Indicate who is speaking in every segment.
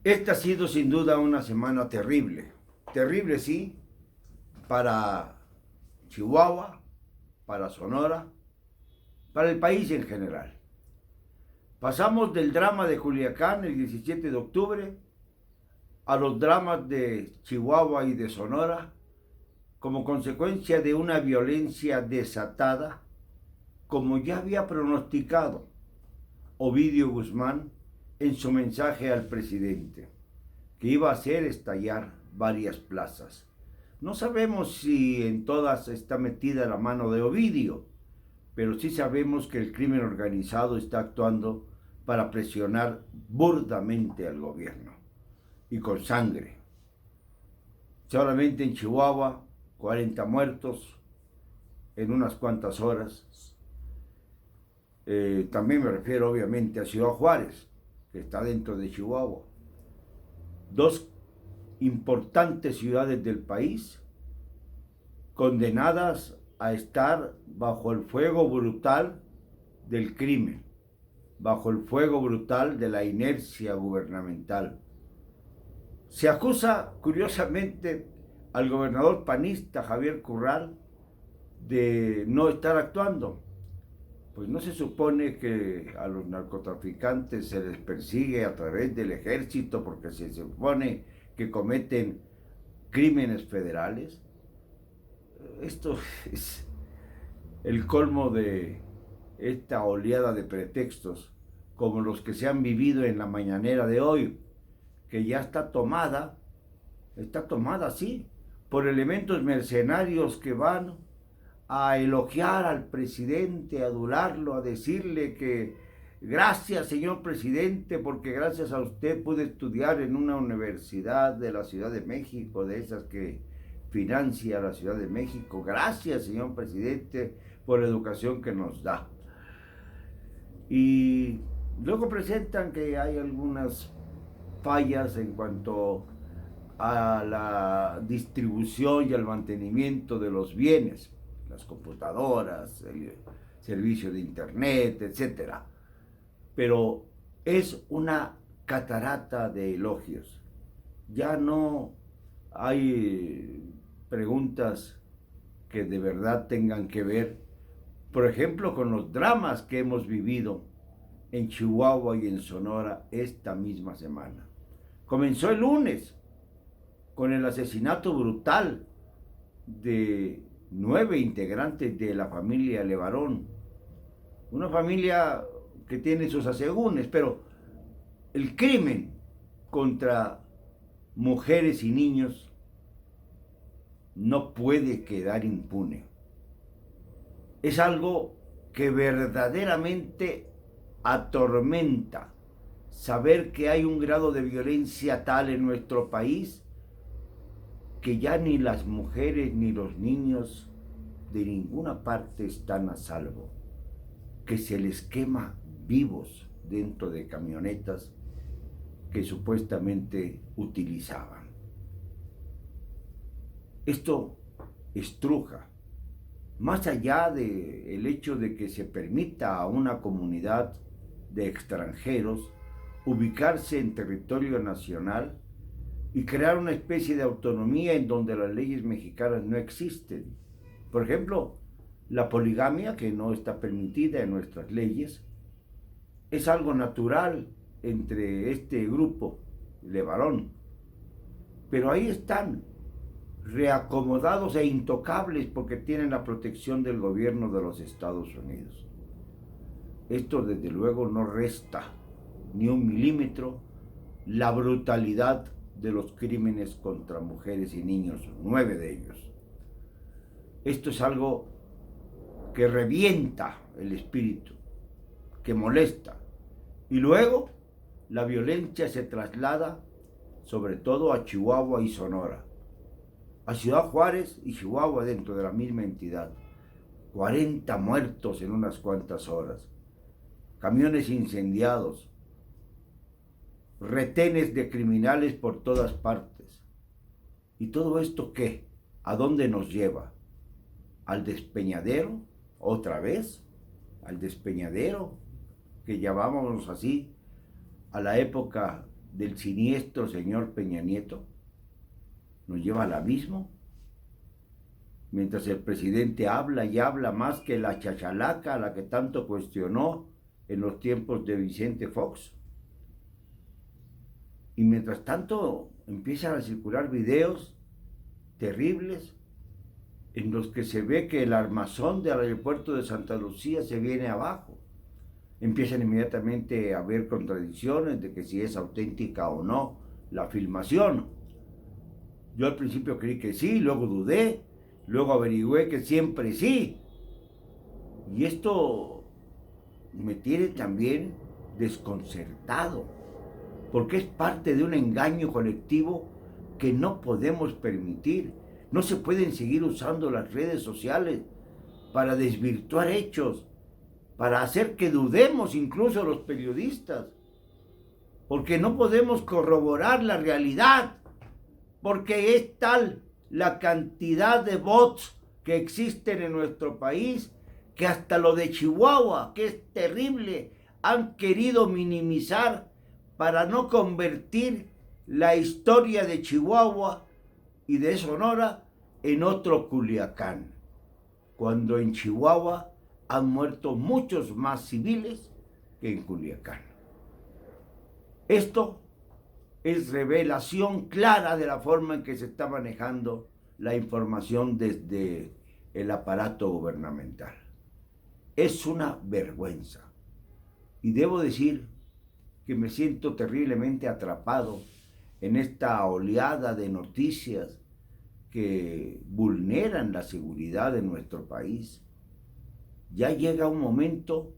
Speaker 1: Esta ha sido sin duda una semana terrible. Terrible, sí, para Chihuahua, para Sonora, para el país en general. Pasamos del drama de Culiacán el 17 de octubre a los dramas de Chihuahua y de Sonora como consecuencia de una violencia desatada, como ya había pronosticado Ovidio Guzmán en su mensaje al presidente, que iba a hacer estallar varias plazas. No sabemos si en todas está metida la mano de Ovidio, pero sí sabemos que el crimen organizado está actuando para presionar burdamente al gobierno y con sangre. Solamente en Chihuahua, 40 muertos en unas cuantas horas. También me refiero obviamente a Ciudad Juárez, que está dentro de Chihuahua. Dos importantes ciudades del país condenadas a estar bajo el fuego brutal del crimen, bajo el fuego brutal de la inercia gubernamental. Se acusa, curiosamente, al gobernador panista Javier Corral de no estar actuando. Pues no se supone que a los narcotraficantes se les persigue a través del ejército porque se supone que cometen crímenes federales. Esto es el colmo de esta oleada de pretextos como los que se han vivido en la mañanera de hoy, que ya está tomada sí, por elementos mercenarios que van a elogiar al presidente, a adularlo, a decirle que gracias, señor presidente, porque gracias a usted pude estudiar en una universidad de la Ciudad de México, de esas que financia la Ciudad de México. Gracias, señor presidente, por la educación que nos da. Y luego presentan que hay algunas fallas en cuanto a la distribución y al mantenimiento de los bienes, las computadoras, el servicio de internet, etcétera. Pero es una catarata de elogios. Ya no hay preguntas que de verdad tengan que ver, por ejemplo, con los dramas que hemos vivido en Chihuahua y en Sonora esta misma semana. Comenzó el lunes con el asesinato brutal de 9 integrantes de la familia Levarón. Una familia que tiene sus asegúnes, pero el crimen contra mujeres y niños no puede quedar impune. Es algo que verdaderamente atormenta saber que hay un grado de violencia tal en nuestro país que ya ni las mujeres ni los niños de ninguna parte están a salvo, que se les quema vivos dentro de camionetas que supuestamente utilizaban. Esto estruja, más allá del hecho de que se permita a una comunidad de extranjeros ubicarse en territorio nacional y crear una especie de autonomía en donde las leyes mexicanas no existen. Por ejemplo, la poligamia, que no está permitida en nuestras leyes, es algo natural entre este grupo Levarón. Pero ahí están, reacomodados e intocables porque tienen la protección del gobierno de los Estados Unidos. Esto desde luego no resta ni un milímetro la brutalidad de los crímenes contra mujeres y niños, 9 de ellos. Esto es algo que revienta el espíritu, que molesta. Y luego la violencia se traslada sobre todo a Chihuahua y Sonora, a Ciudad Juárez y Chihuahua dentro de la misma entidad. 40 muertos en unas cuantas horas, camiones incendiados, retenes de criminales por todas partes. ¿Y todo esto qué? ¿A dónde nos lleva? ¿Al despeñadero? ¿Otra vez? ¿Al despeñadero? Que llamábamos así a la época del siniestro señor Peña Nieto nos lleva al abismo, mientras el presidente habla y habla más que la chachalaca a la que tanto cuestionó en los tiempos de Vicente Fox. Y mientras tanto empiezan a circular videos terribles en los que se ve que el armazón del aeropuerto de Santa Lucía se viene abajo. Empiezan inmediatamente a haber contradicciones de que si es auténtica o no la filmación. Yo al principio creí que sí, luego dudé, luego averigüé que siempre sí. Y esto me tiene también desconcertado, porque es parte de un engaño colectivo que no podemos permitir. No se pueden seguir usando las redes sociales para desvirtuar hechos, para hacer que dudemos incluso los periodistas, porque no podemos corroborar la realidad, porque es tal la cantidad de bots que existen en nuestro país que hasta lo de Chihuahua, que es terrible, han querido minimizar para no convertir la historia de Chihuahua y de Sonora en otro Culiacán, cuando en Chihuahua han muerto muchos más civiles que en Culiacán. Esto es revelación clara de la forma en que se está manejando la información desde el aparato gubernamental. Es una vergüenza. Y debo decir que me siento terriblemente atrapado en esta oleada de noticias que vulneran la seguridad de nuestro país. Ya llega un momento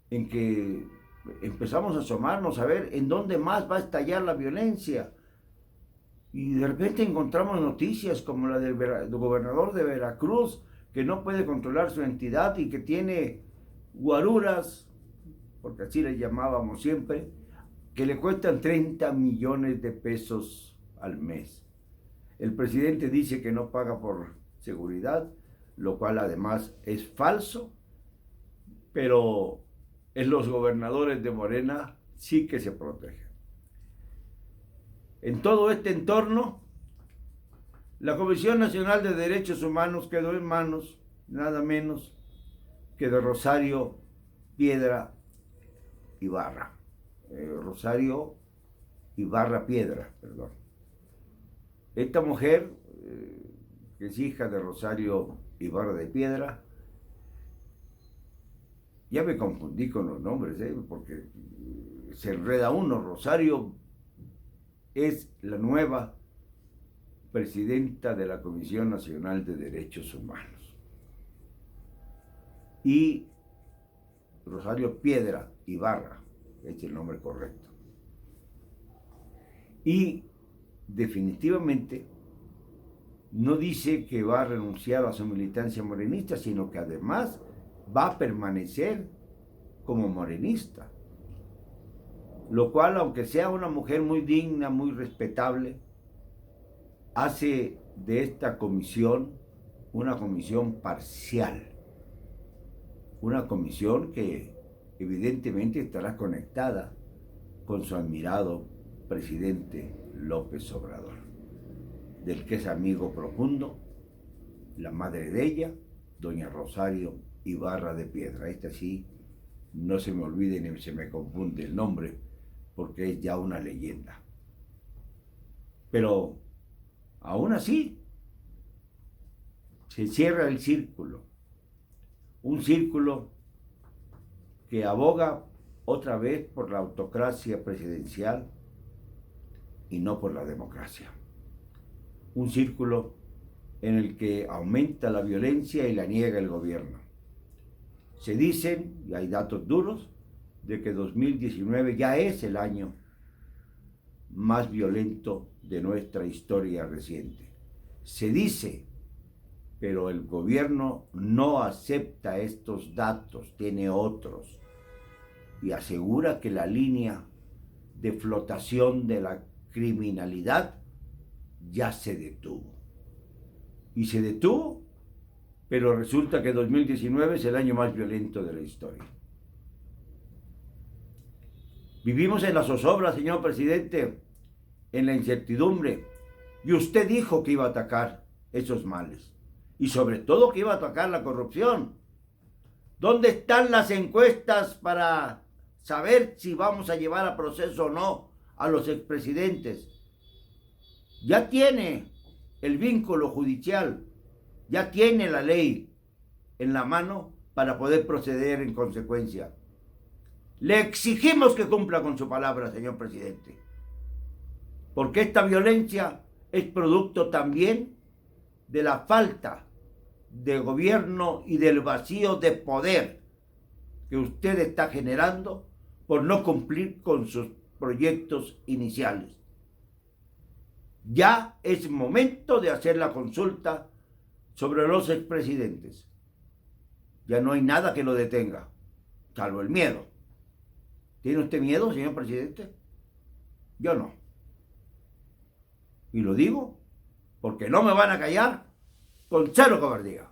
Speaker 1: en que empezamos a asomarnos a ver en dónde más va a estallar la violencia. Y de repente encontramos noticias como la del gobernador de Veracruz, que no puede controlar su entidad y que tiene guaruras, porque así le llamábamos siempre, que le cuestan 30 millones de pesos al mes. El presidente dice que no paga por seguridad, lo cual además es falso, pero en los gobernadores de Morena sí que se protegen. En todo este entorno, la Comisión Nacional de Derechos Humanos quedó en manos, nada menos, que de Rosario Piedra Ibarra. Rosario Ibarra Piedra, perdón. Esta mujer, que es hija de Rosario Ibarra de Piedra, ya me confundí con los nombres, porque se enreda uno. Rosario es la nueva presidenta de la Comisión Nacional de Derechos Humanos. Y Rosario Piedra Ibarra es el nombre correcto. Y definitivamente no dice que va a renunciar a su militancia morenista, sino que además va a permanecer como morenista. Lo cual, aunque sea una mujer muy digna, muy respetable, hace de esta comisión una comisión parcial. Una comisión que evidentemente estará conectada con su admirado presidente López Obrador, del que es amigo profundo la madre de ella, doña Rosario Ibarra de Piedra. Esta sí, no se me olvide ni se me confunde el nombre, porque es ya una leyenda. Pero aún así, se cierra el círculo. Un círculo que aboga otra vez por la autocracia presidencial y no por la democracia. Un círculo en el que aumenta la violencia y la niega el gobierno. Se dicen, y hay datos duros, de que 2019 ya es el año más violento de nuestra historia reciente. Se dice, pero el gobierno no acepta estos datos, tiene otros, y asegura que la línea de flotación de la criminalidad ya se detuvo. Y se detuvo, pero resulta que 2019 es el año más violento de la historia. Vivimos en la zozobra, señor presidente. en la incertidumbre. Y usted dijo que iba a atacar esos males. Y sobre todo que iba a atacar la corrupción. ¿Dónde están las encuestas para saber si vamos a llevar a proceso o no a los expresidentes? Ya tiene el vínculo judicial, ya tiene la ley en la mano para poder proceder en consecuencia. Le exigimos que cumpla con su palabra, señor presidente, porque esta violencia es producto también de la falta de gobierno y del vacío de poder que usted está generando por no cumplir con sus proyectos iniciales. Ya es momento de hacer la consulta sobre los expresidentes. Ya no hay nada que lo detenga, salvo el miedo. ¿Tiene usted miedo, señor presidente? Yo no. Y lo digo porque no me van a callar con cero cobardía.